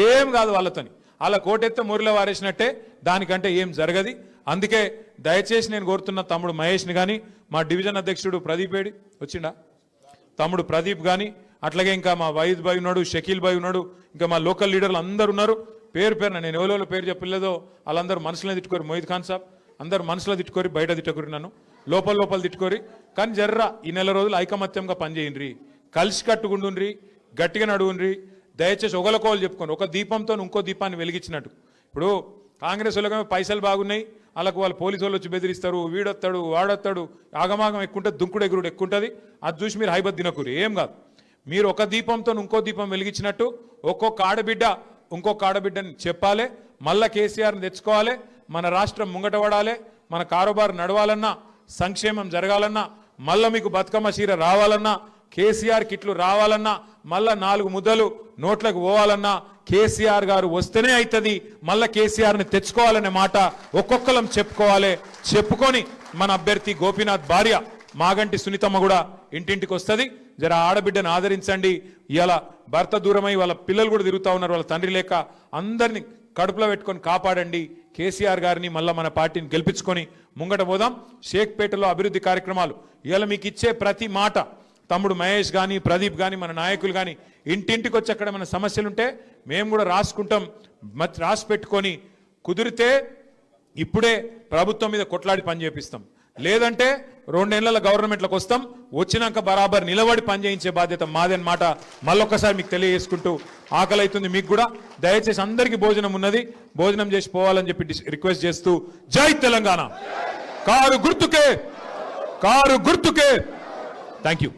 ఏం కాదు వాళ్ళతోని. అలా కోటెత్తే మురిలో వారేసినట్టే, దానికంటే ఏం జరగది. అందుకే దయచేసి నేను కోరుతున్న తమ్ముడు మహేష్ని కానీ, మా డివిజన్ అధ్యక్షుడు ప్రదీప్ ఏడి వచ్చిండా, తమ్ముడు ప్రదీప్ కానీ, అట్లాగే ఇంకా మా వైద్ భాయ్ ఉన్నాడు, షకీల్ భాయ్ ఉన్నాడు, ఇంకా మా లోకల్ లీడర్లు అందరు ఉన్నారు. పేరున నేను ఎవరో పేరు చెప్పలేదో వాళ్ళందరూ మనసులో తిట్టుకోరు. మొహిద్ ఖాన్ సాబ్ అందరు మనసులో తిట్టుకోరి, బయట తిట్టుకోరి, నన్ను లోపల తిట్టుకోరి. కానీ జర్రా ఈ నెల రోజులు ఐకమత్యంగా పనిచేయండి, కలిసి కట్టుకుంటుండ్రి, గట్టిగా నడువుండ్రి. దయచేసి ఒకరికోలు చెప్పుకోండి, ఒక దీపంతో ఇంకో దీపాన్ని వెలిగించినట్టు. ఇప్పుడు కాంగ్రెస్ వాళ్ళకి పైసలు బాగున్నాయి, వాళ్ళకు వాళ్ళు పోలీసు వాళ్ళు వచ్చి బెదిరిస్తారు, వీడొస్తాడు వాడొస్తాడు, ఆగమాగం ఎక్కుంటుంది, దుంకుడు ఎగురుడు ఎక్కుంటుంది. అది చూసి మీరు హైబత్ తినకూరి, ఏం కాదు. మీరు ఒక దీపంతో ఇంకో దీపం వెలిగించినట్టు ఒక్కొక్క ఆడబిడ్డ ఇంకొక ఆడబిడ్డని చెప్పాలి. మళ్ళా కేసీఆర్ని తెచ్చుకోవాలి, మన రాష్ట్రం ముంగట పడాలి, మన కారోబారు నడవాలన్నా, సంక్షేమం జరగాలన్నా, మళ్ళా మీకు బతుకమ్మ చీర రావాలన్నా, కేసీఆర్ కిట్లు రావాలన్నా, మళ్ళా 4 ముద్దలు నోట్లకు పోవాలన్నా కేసీఆర్ గారు వస్తేనే అవుతుంది. మళ్ళా కేసీఆర్ని తెచ్చుకోవాలనే మాట ఒక్కొక్కరం చెప్పుకోవాలి. చెప్పుకొని మన అభ్యర్థి గోపీనాథ్ భార్య మాగంటి సునీతమ్మ కూడా ఇంటింటికి వస్తుంది. జర ఆడబిడ్డను ఆదరించండి. ఇలా భర్త దూరమై వాళ్ళ పిల్లలు కూడా తిరుగుతూ ఉన్నారు, వాళ్ళ తండ్రి లేక, అందరినీ కడుపులో పెట్టుకొని కాపాడండి. కేసీఆర్ గారిని మళ్ళీ మన పార్టీని గెలిపించుకొని ముంగట పోదాం. షేక్పేటలో అభివృద్ధి కార్యక్రమాలు ఇలా మీకు ఇచ్చే ప్రతి మాట తమ్ముడు మహేష్ కానీ, ప్రదీప్ కానీ, మన నాయకులు కానీ ఇంటింటికి వచ్చి అక్కడ మన సమస్యలుంటే మేము కూడా రాసుకుంటాం. రాసి పెట్టుకొని కుదిరితే ఇప్పుడే ప్రభుత్వం మీద కొట్లాడి పని చేపిస్తాం. లేదంటే 2 నెలల గవర్నమెంట్లోకి వస్తాం, వచ్చినాక బరాబర్ నిలబడి పని చేయించే బాధ్యత మాదని మాట మళ్ళొక్కసారి మీకు తెలియజేసుకుంటూ, ఆకలి అవుతుంది మీకు కూడా, దయచేసి అందరికీ భోజనం ఉన్నది, భోజనం చేసి పోవాలని చెప్పి రిక్వెస్ట్ చేస్తూ, జై తెలంగాణ, కారు గుర్తుకే, థ్యాంక్ యూ.